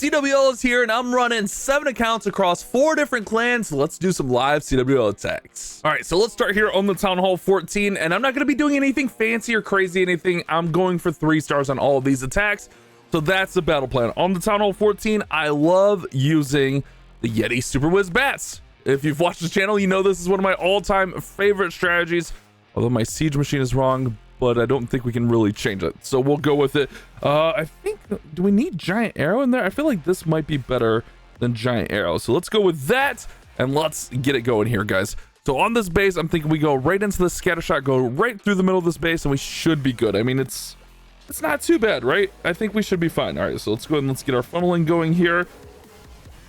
CWL is here, and I'm running 7 accounts across 4 different clans. So let's do some live CWL attacks. All right, so let's start here on the Town Hall 14, and I'm not going to be doing anything fancy or crazy anything. I'm going for 3 stars on all of these attacks. So that's the battle plan. On the Town Hall 14, I love using the Yeti Super Wiz Bats. If you've watched the channel, you know this is one of my all-time favorite strategies. Although my siege machine is wrong, but I don't think we can really change it. So we'll go with it. I think, do we need Giant Arrow in there? I feel like this might be better than Giant Arrow. So let's go with that, and let's get it going here, guys. So on this base, I'm thinking we go right into the scatter shot, go right through the middle of this base, and we should be good. I mean, it's not too bad, right? I think we should be fine. All right, so let's go ahead and let's get our funneling going here.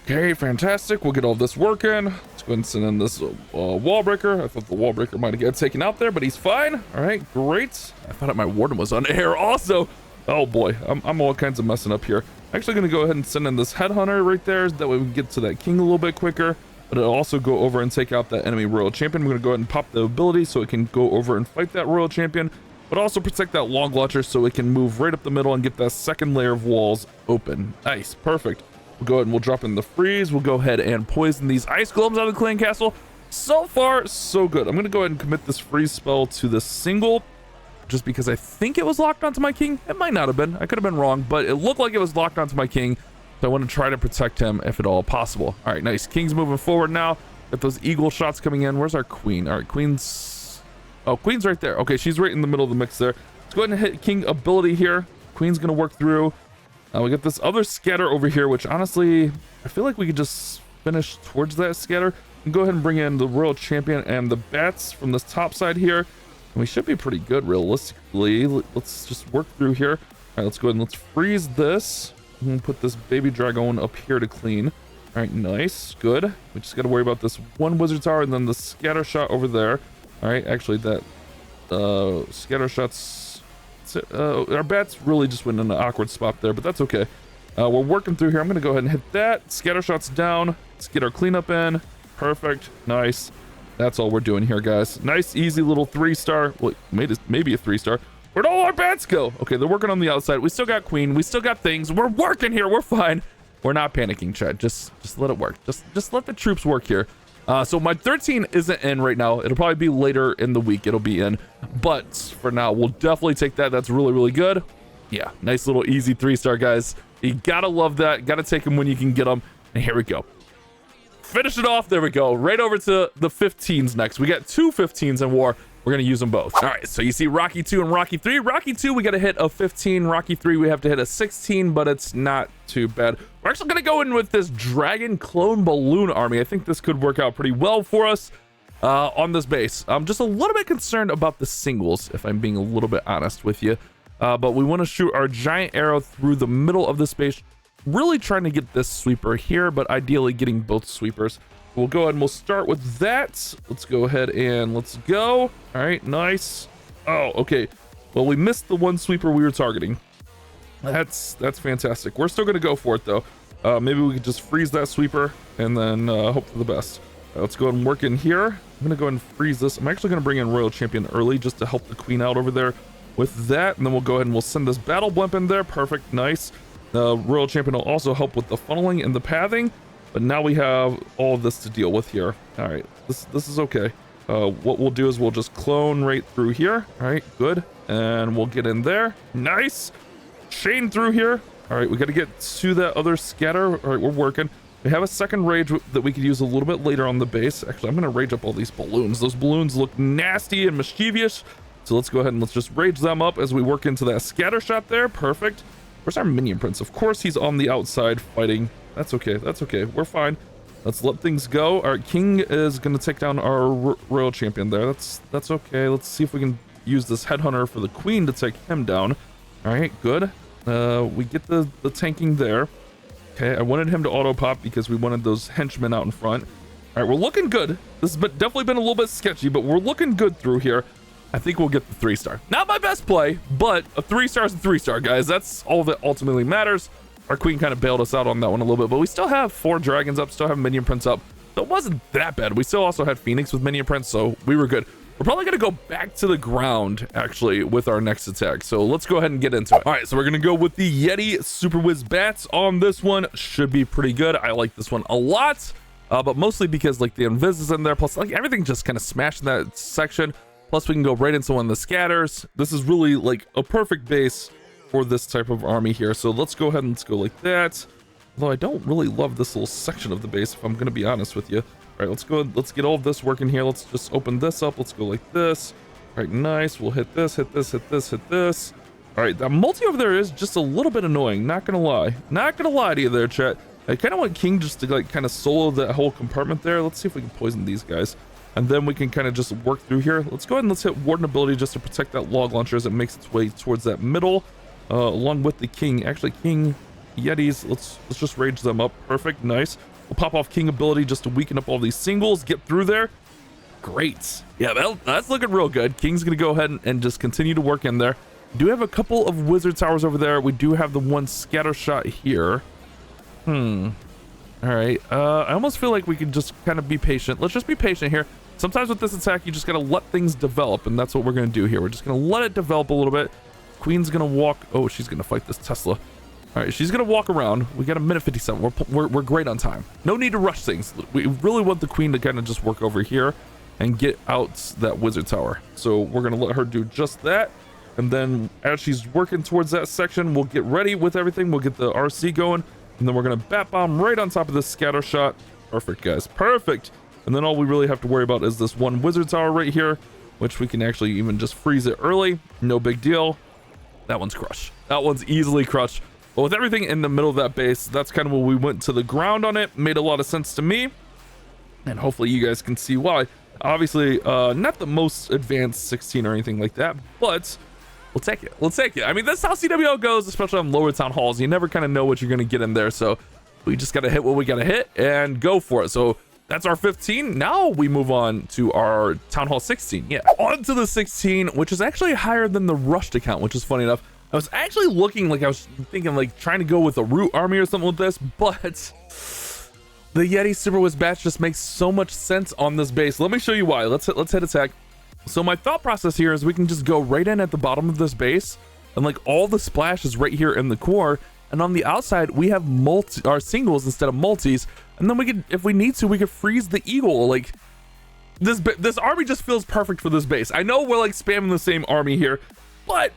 Okay, fantastic. We'll get all this working. Let's go ahead and send in this wall breaker. I thought the wall breaker might have got taken out there, but he's fine. All right, great. I thought my warden was on air also. Oh boy, I'm all kinds of messing up here. Actually gonna go ahead and send in this headhunter right there. That way we can get to that king a little bit quicker, but it'll also go over and take out that enemy royal champion. We're gonna go ahead and pop the ability so it can go over and fight that royal champion, but also protect that long launcher so it can move right up the middle and get that second layer of walls open. Nice, perfect. We'll go ahead and we'll drop in the freeze. We'll go ahead and poison these ice globes out of the clan castle. So far, so good. I'm gonna go ahead and commit this freeze spell to the single, just because I think it was locked onto my king. It might not have been. I could have been wrong, but it looked like it was locked onto my king. So I want to try to protect him if at all possible. All right, nice. King's moving forward now. Got those eagle shots coming in. Where's our queen? All right, queen's... Oh, queen's right there. Okay, she's right in the middle of the mix there. Let's go ahead and hit king ability here. Queen's gonna work through. We got this other scatter over here, which honestly, I feel like we could just finish towards that scatter and go ahead and bring in the royal champion and the bats from this top side here. And we should be pretty good realistically. Let's just work through here. All right, let's go ahead and let's freeze this. And put this baby dragon up here to clean. All right, nice, good. We just got to worry about this one wizard tower and then the scatter shot over there. All right, actually that scatter shots, our bats really just went in an awkward spot there, but that's okay. We're working through here. I'm gonna go ahead and hit that. Scatter shots down. Let's get our cleanup in. Perfect, nice. That's all we're doing here, guys. Nice, easy little 3-star. Well, maybe a 3-star. Where'd all our bats go? Okay, they're working on the outside. We still got queen. We still got things. We're working here. We're fine. We're not panicking, Chad. Just let it work. Just let the troops work here. So my 13 isn't in right now. It'll probably be later in the week it'll be in, but for now we'll definitely take that. That's really, really good. Yeah, nice little easy 3-star, guys. You gotta love that. Gotta take them when you can get them. And here we go. Finish it off. There we go. Right over to the 15s next. We got 2 15s in war. We're gonna use them both. All right, so you see Rocky 2 and Rocky 3. Rocky 2, we gotta hit a 15. Rocky 3, we have to hit a 16, but it's not too bad. We're actually gonna go in with this dragon clone balloon army. I think this could work out pretty well for us on this base. I'm just a little bit concerned about the singles, if I'm being a little bit honest with you. But we want to shoot our giant arrow through the middle of this base, really trying to get this sweeper here, but ideally getting both sweepers. We'll go ahead and we'll start with that. Let's go ahead and let's go. All right, nice. Oh, okay. Well, we missed the one sweeper we were targeting. That's fantastic. We're still gonna go for it though. Maybe we could just freeze that sweeper and then hope for the best. Let's go ahead and work in here. I'm gonna go ahead and freeze this. I'm actually gonna bring in royal champion early just to help the queen out over there with that, and then we'll go ahead and we'll send this battle blimp in there. Perfect, nice. Royal champion will also help with the funneling and the pathing. But now we have all of this to deal with here. All right, this is okay. What we'll do is we'll just clone right through here. All right, good. And we'll get in there. Nice. Chain through here. All right, we got to get to that other scatter. All right, we're working. We have a second rage that we could use a little bit later on the base. Actually, I'm going to rage up all these balloons. Those balloons look nasty and mischievous. So let's go ahead and let's just rage them up as we work into that scatter shot there. Perfect. Where's our minion prince? Of course, he's on the outside fighting. That's okay. That's okay. We're fine. Let's let things go. Our king is going to take down our royal champion there. That's okay. Let's see if we can use this headhunter for the queen to take him down. All right, good. We get the tanking there. Okay, I wanted him to auto pop because we wanted those henchmen out in front. All right, we're looking good. This has definitely been a little bit sketchy, but we're looking good through here. I think we'll get the 3-star. Not my best play, but a 3-star is a 3-star, guys. That's all that ultimately matters. Our queen kind of bailed us out on that one a little bit, but we still have 4 dragons up, still have minion prince up. So it wasn't that bad. We still also had Phoenix with minion prince, so we were good. we're probably going to go back to the ground actually with our next attack. So let's go ahead and get into it. All right, so we're going to go with the Yeti Super Whiz Bats on this one. Should be pretty good. I like this one a lot, but mostly because like the invis is in there, plus like everything just kind of smashed in that section. Plus we can go right into one of the scatters. This is really like a perfect base for this type of army here. So let's go ahead and let's go like that. Although I don't really love this little section of the base, if I'm going to be honest with you. All right, let's go. Let's get all of this working here. Let's just open this up. Let's go like this. All right, nice. We'll hit this, hit this, hit this, hit this. All right, that multi over there is just a little bit annoying. Not gonna lie. Not gonna lie to you there, chat. I kind of want King just to like kind of solo that whole compartment there. Let's see if we can poison these guys, and then we can kind of just work through here. Let's go ahead and let's hit Warden ability just to protect that log launcher as it makes its way towards that middle, along with the King. Actually, King Yetis. Let's just rage them up. Perfect. Nice. We'll pop off King ability just to weaken up all these singles, get through there. Great. Yeah, that's looking real good. King's gonna go ahead and just continue to work in there. We do have a couple of wizard towers over there. We do have the one scatter shot here. All right. I almost feel like we could just kind of be patient. Let's just be patient here. Sometimes with this attack, you just gotta let things develop, and that's what we're gonna do here. We're just gonna let it develop a little bit. Queen's gonna walk. Oh, she's gonna fight this Tesla. All right, she's gonna walk around. We got a minute 57. We're great on time. No need to rush things. We really want the queen to kind of just work over here and get out that wizard tower. So we're gonna let her do just that. And then as she's working towards that section, we'll get ready with everything. We'll get the RC going, and then we're gonna bat bomb right on top of this scatter shot. Perfect, guys, perfect. And then all we really have to worry about is this one wizard tower right here, which we can actually even just freeze it early. No big deal. That one's crushed. That one's easily crushed. But with everything in the middle of that base, that's kind of what we went to the ground on it. Made a lot of sense to me, and hopefully you guys can see why. Obviously, not the most advanced 16 or anything like that, but we'll take it. We'll take it. I mean, that's how CWO goes, especially on lower town halls. You never kind of know what you're going to get in there, so we just got to hit what we got to hit and go for it. So that's our 15. Now we move on to our town hall 16. Yeah, on to the 16, which is actually higher than the rushed account, which is funny enough. I was actually looking like I was thinking like trying to go with a root army or something with this, but the Yeti Super Whiz Bats just makes so much sense on this base. Let me show you why. Let's hit attack. So my thought process here is we can just go right in at the bottom of this base, and like all the splash is right here in the core, and on the outside we have our singles instead of multis, and then we could, if we need to, we could freeze the eagle. Like this army just feels perfect for this base. I know we're like spamming the same army here, but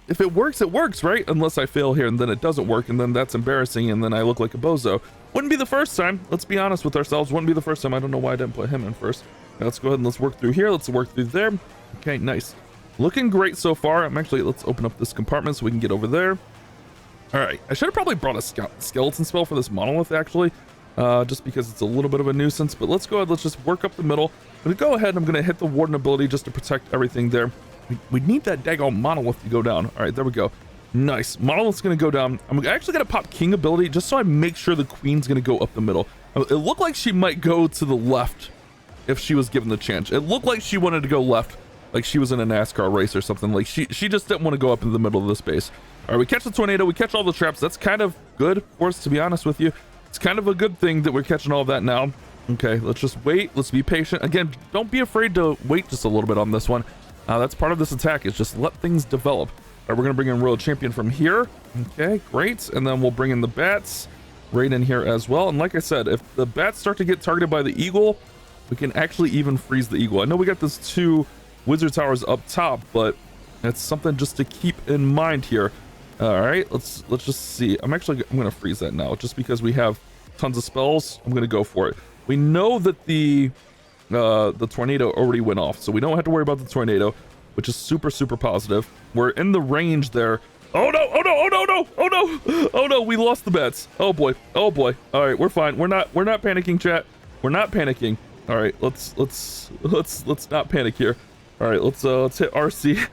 if it works, it works, right? Unless I fail here and then it doesn't work, and then that's embarrassing, and then I look like a bozo. Wouldn't be the first time. Let's be honest with ourselves. Wouldn't be the first time. I don't know why I didn't put him in first. Now let's go ahead and let's work through here. Let's work through there. Okay, nice. Looking great so far. Let's open up this compartment so we can get over there. All right. I should have probably brought a skeleton spell for this monolith, actually, just because it's a little bit of a nuisance. But let's go ahead. Let's just work up the middle. I'm going to go ahead. I'm going to hit the warden ability just to protect everything there. We need that daggone monolith to go down. All right, there we go. Nice. Monolith's gonna go down. I'm actually gonna pop King ability just so I make sure the queen's gonna go up the middle. It looked like she might go to the left if she was given the chance. It looked like she wanted to go left, like she was in a NASCAR race or something. Like she just didn't want to go up in the middle of the space. All right, we catch the tornado. We catch all the traps. That's kind of good for us, to be honest with you. It's kind of a good thing that we're catching all of that now. Okay, let's just wait. Let's be patient. Again, don't be afraid to wait just a little bit on this one. That's part of this attack, is just let things develop. All right, we're gonna bring in Royal Champion from here. Okay, great. And then we'll bring in the bats right in here as well. And like I said, if the bats start to get targeted by the eagle, we can actually even freeze the eagle. I know we got those 2 wizard towers up top, but that's something just to keep in mind here. All right, let's just see. I'm gonna freeze that now just because we have tons of spells. I'm gonna go for it. We know that the tornado already went off, so we don't have to worry about the tornado, which is super positive. We're in the range there. Oh no, oh no, oh no, no, oh no, oh no, we lost the bats. Oh boy, oh boy. All right, we're fine. We're not panicking, chat. We're not panicking. All right, let's not panic here. All right, let's hit RC.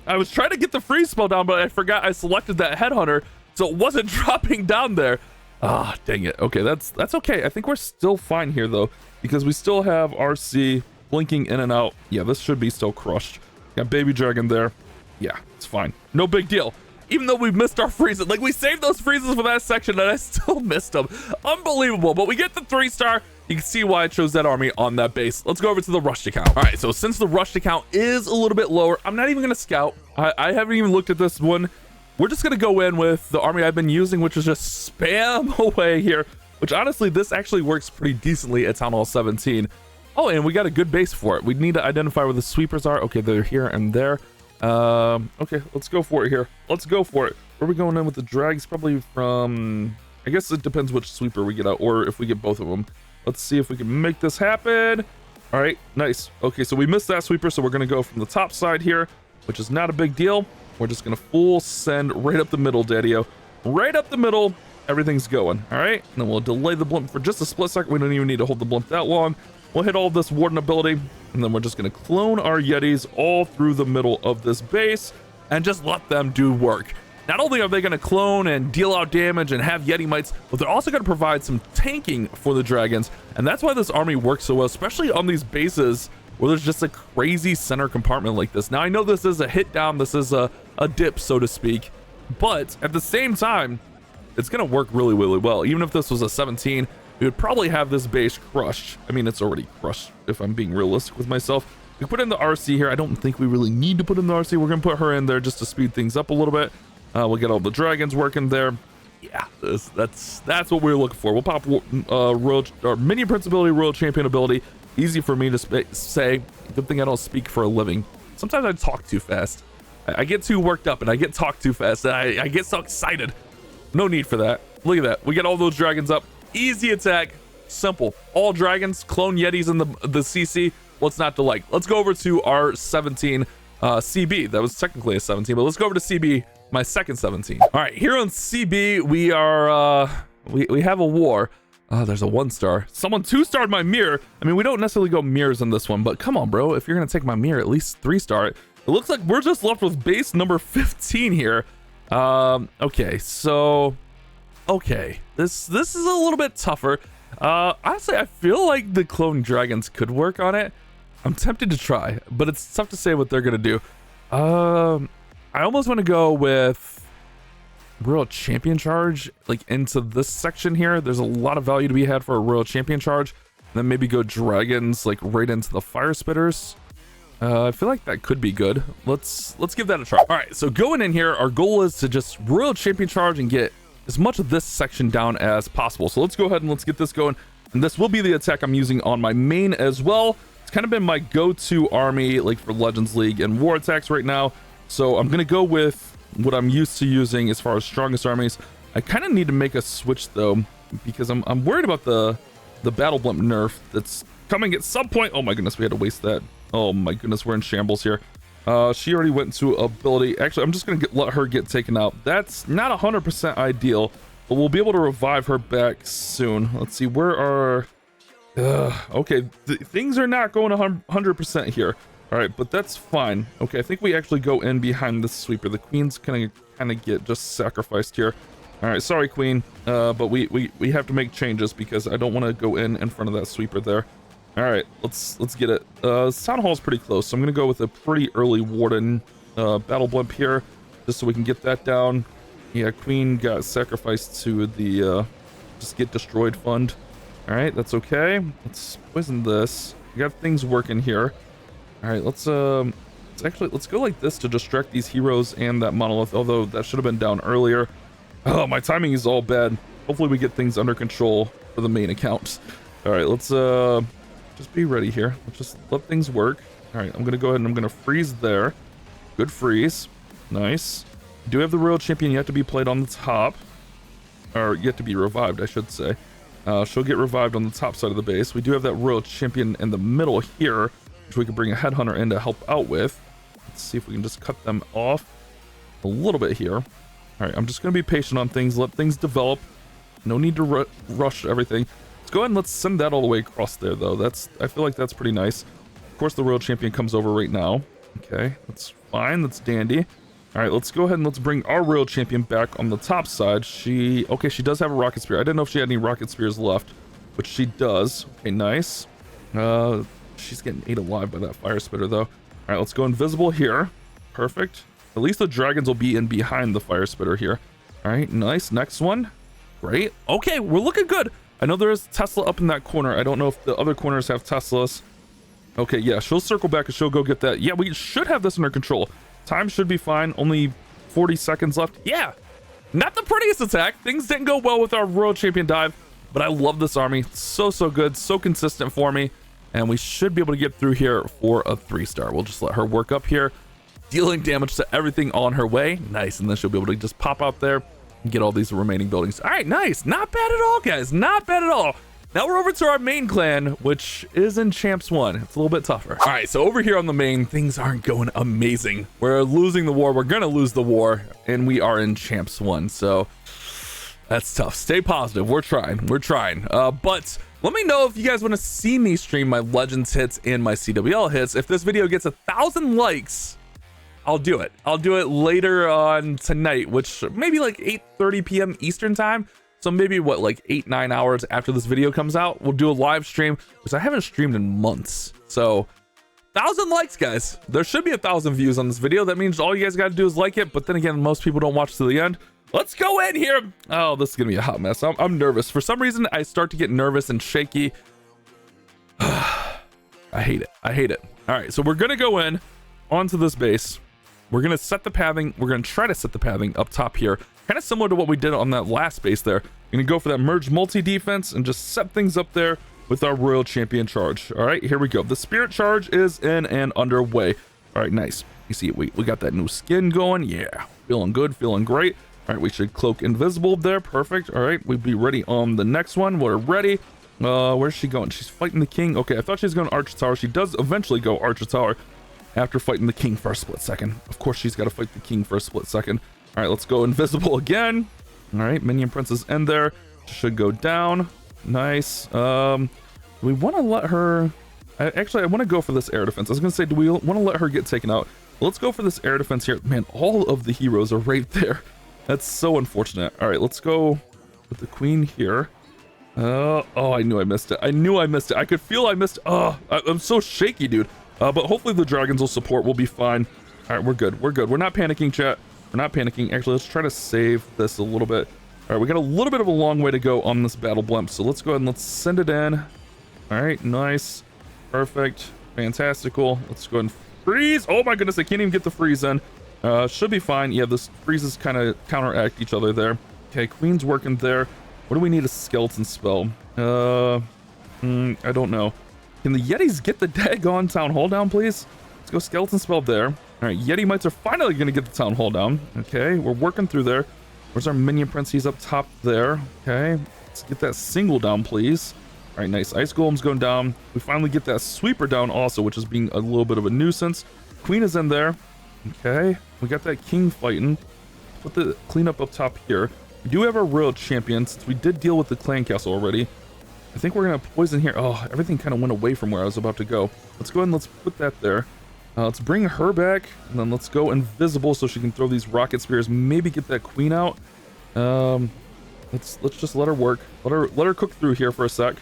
I was trying to get the freeze spell down, but I forgot I selected that headhunter, so it wasn't dropping down there. Ah, dang it. Okay, that's okay. I think we're still fine here though, because we still have RC blinking in and out. Yeah, this should be still crushed. Got baby dragon there. Yeah, it's fine. No big deal. Even though we missed our freezes, like we saved those freezes for that section and I still missed them. Unbelievable. But we get the 3-star. You can see why I chose that army on that base. Let's go over to the rushed account. All right, so since the rushed account is a little bit lower, I'm not even gonna scout. I haven't even looked at this one. We're just gonna go in with the army I've been using, which is just spam away here, which honestly, this actually works pretty decently at Town Hall 17. Oh, and we got a good base for it. We need to identify where the sweepers are. Okay, they're here and there. Okay, let's go for it here. Let's go for it. Where are we going in with the drags? Probably from, I guess it depends which sweeper we get out, or if we get both of them. Let's see if we can make this happen. All right, nice. Okay, so we missed that sweeper, so we're gonna go from the top side here, which is not a big deal. We're just gonna full send right up the middle, Daddy-O. Right up the middle, everything's going, all right? And then we'll delay the blimp for just a split second. We don't even need to hold the blimp that long. We'll hit all this warden ability, and then we're just gonna clone our Yetis all through the middle of this base and just let them do work. Not only are they gonna clone and deal out damage and have Yeti mites, but they're also gonna provide some tanking for the dragons. And that's why this army works so well, especially on these bases where there's just a crazy center compartment like this. Now, I know this is a hit down, this is a dip, so to speak, but at the same time, it's gonna work really, really well. Even if this was a 17, we would probably have this base crushed. I mean, it's already crushed if I'm being realistic with myself. We put in the RC here. I don't think we really need to put in the RC. We're gonna put her in there just to speed things up a little bit. We'll get all the dragons working there. Yeah, that's what we're looking for. We'll pop royal or mini prince ability, royal champion ability. Easy for me to say. Good thing I don't speak for a living. Sometimes I talk too fast. I get too worked up and I get talked too fast. And I get so excited. No need for that. Look at that. We get all those dragons up. Easy attack. Simple. All dragons, clone Yetis in the CC. What's not to like? Let's go over to our 17 CB. That was technically a 17, but let's go over to CB, my second 17. All right, here on CB, we are we have a war. There's a 1-star. Someone 2-starred my mirror. I mean, we don't necessarily go mirrors in this one, but come on, bro. If you're gonna take my mirror, at least 3-star it. It looks like we're just left with base number 15 here. Okay, so okay, this is a little bit tougher. Honestly, I feel like the clone dragons could work on it. I'm tempted to try, but it's tough to say what they're gonna do. I almost want to go with Royal Champion Charge, like into this section here. There's a lot of value to be had for a Royal Champion Charge. And then maybe go dragons like right into the Fire Spitters. I feel like that could be good. Let's give that a try. All right, so going in here, our goal is to just Royal Champion Charge and get as much of this section down as possible. So let's go ahead and let's get this going. And this will be the attack I'm using on my main as well. It's kind of been my go-to army like for Legends League and war attacks right now. So I'm gonna go with what I'm used to using as far as strongest armies. I kind of need to make a switch though, because I'm worried about the battle blimp nerf that's coming at some point. Oh my goodness, we had to waste that. Oh my goodness, we're in shambles here. She already went to ability. Actually, I'm just gonna let her get taken out. That's not 100% ideal, but we'll be able to revive her back soon. Let's see, where are okay, things are not going 100% here. All right, but that's fine. Okay, I think we actually go in behind the sweeper. The queen's kind of get just sacrificed here. All right, sorry, queen, but we have to make changes because I don't want to go in front of that sweeper there. All right, let's get it. Town hall is pretty close, so I'm gonna go with a pretty early warden battle blimp here, just so we can get that down. Yeah, queen got sacrificed to the just get destroyed fund. All right, that's okay. Let's poison this. We got things working here. All right, let's go like this to distract these heroes and that monolith, although that should have been down earlier. Oh, my timing is all bad. Hopefully we get things under control for the main account. All right, let's just be ready here. Let's just let things work. All right, I'm gonna go ahead and I'm gonna freeze there. Good freeze. Nice. We do have the royal champion yet to be played on the top, or yet to be revived, I should say. She'll get revived on the top side of the base. We do have that royal champion in the middle here, which we can bring a headhunter in to help out with. Let's see if we can just cut them off a little bit here. All right, I'm just going to be patient on things, let things develop. No need to rush everything. Let's go ahead and let's send that all the way across there, though. I feel like that's pretty nice. Of course, the royal champion comes over right now. Okay, that's fine. That's dandy. All right, let's go ahead and let's bring our royal champion back on the top side. She does have a rocket spear. I didn't know if she had any rocket spears left, but she does. Okay, nice. She's getting ate alive by that fire spitter, though. All right, let's go invisible here. Perfect. At least the dragons will be in behind the fire spitter here. All right, nice. Next one. Great. Okay, we're looking good. I know there is Tesla up in that corner. I don't know if the other corners have Teslas. Okay, yeah, she'll circle back and she'll go get that. Yeah, we should have this under control. Time should be fine. Only 40 seconds left. Yeah, not the prettiest attack. Things didn't go well with our Royal Champion dive, but I love this army. So good, so consistent for me. And we should be able to get through here for a 3-star. We'll just let her work up here, dealing damage to everything on her way. Nice, and then she'll be able to just pop out there and get all these remaining buildings. All right, nice. Not bad at all, guys. Not bad at all. Now we're over to our main clan, which is in Champs 1. It's a little bit tougher. All right, so over here on the main, things aren't going amazing. We're losing the war. We're gonna lose the war, and we are in Champs 1, so that's tough. Stay positive. We're trying. But let me know if you guys want to see me stream my Legends hits and my CWL hits. If this video gets 1,000 likes, I'll do it. I'll do it later on tonight, which maybe like 8:30 p.m. Eastern time. So maybe what, like 8-9 hours after this video comes out, we'll do a live stream, because I haven't streamed in months. So 1,000 likes, guys. There should be 1,000 views on this video. That means all you guys got to do is like it. But then again, most people don't watch to the end. Let's go in here. Oh, this is gonna be a hot mess. I'm nervous. For some reason, I start to get nervous and shaky. I hate it. All right, so we're gonna go in onto this base. We're gonna set the pathing. We're gonna try to set the pathing up top here, kind of similar to what we did on that last base there. We're gonna go for that merge multi defense and just set things up there with our Royal Champion charge. All right, here we go. The Spirit charge is in and underway. All right, nice. You see, we got that new skin going. Yeah, feeling good, feeling great. All right, we should cloak invisible there. Perfect. All right, we'd be ready on the next one. We're ready. Where's she going? She's fighting the king. Okay, I thought she was going Archer Tower. She does eventually go Archer Tower after fighting the king for a split second. Of course, she's got to fight the king for a split second. All right, let's go invisible again. All right, minion princess in there. Should go down. Nice. We want to let her... Actually, I want to go for this air defense. I was going to say, do we want to let her get taken out? Let's go for this air defense here. Man, all of the heroes are right there. That's so unfortunate. All right, let's go with the queen here. Oh, I knew I missed it. I could feel I missed. I'm so shaky, dude. But hopefully the dragons will support. We'll be fine. All right, we're good. We're not panicking, chat. We're not panicking. Actually, let's try to save this a little bit. All right, we got a little bit of a long way to go on this battle blimp. So let's go ahead and let's send it in. All right, nice. Perfect. Fantastical. Let's go ahead and freeze. Oh my goodness, I can't even get the freeze in. Should be fine. Yeah, this freezes kind of counteract each other there. Okay, queen's working there. What do we need a skeleton spell? I don't know. Can the Yetis get the daggone town hall down, please? Let's go skeleton spell there. All right, Yeti mites are finally going to get the town hall down. Okay, we're working through there. Where's our minion prince? He's up top there. Okay, let's get that single down, please. All right, nice. Ice golem's going down. We finally get that sweeper down also, which is being a little bit of a nuisance. Queen is in there. Okay, we got that king fighting. Put the cleanup up top here. We do have our Royal Champion, since we did deal with the clan castle already. I think we're gonna poison here. Oh, everything kind of went away from where I was about to go. Let's go ahead and let's put that there. Let's bring her back, and then let's go invisible so she can throw these rocket spears. Maybe get that queen out. Let's just let her work. Let her cook through here for a sec.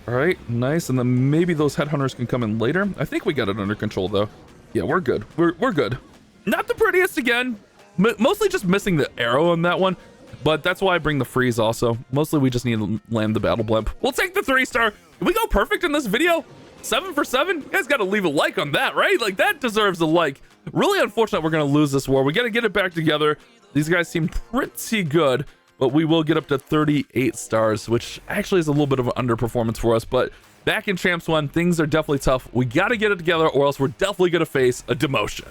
All right, nice. And then maybe those headhunters can come in later. I think we got it under control though. Yeah, we're good. We're good. Not the prettiest again. Mostly just missing the arrow on that one. But that's why I bring the freeze also. Mostly we just need to land the battle blimp. We'll take the 3-star. Did we go perfect in this video? 7 for 7? You guys got to leave a like on that, right? Like, that deserves a like. Really unfortunate we're going to lose this war. We got to get it back together. These guys seem pretty good, but we will get up to 38 stars, which actually is a little bit of an underperformance for us. But back in Champs 1, things are definitely tough. We got to get it together, or else we're definitely going to face a demotion.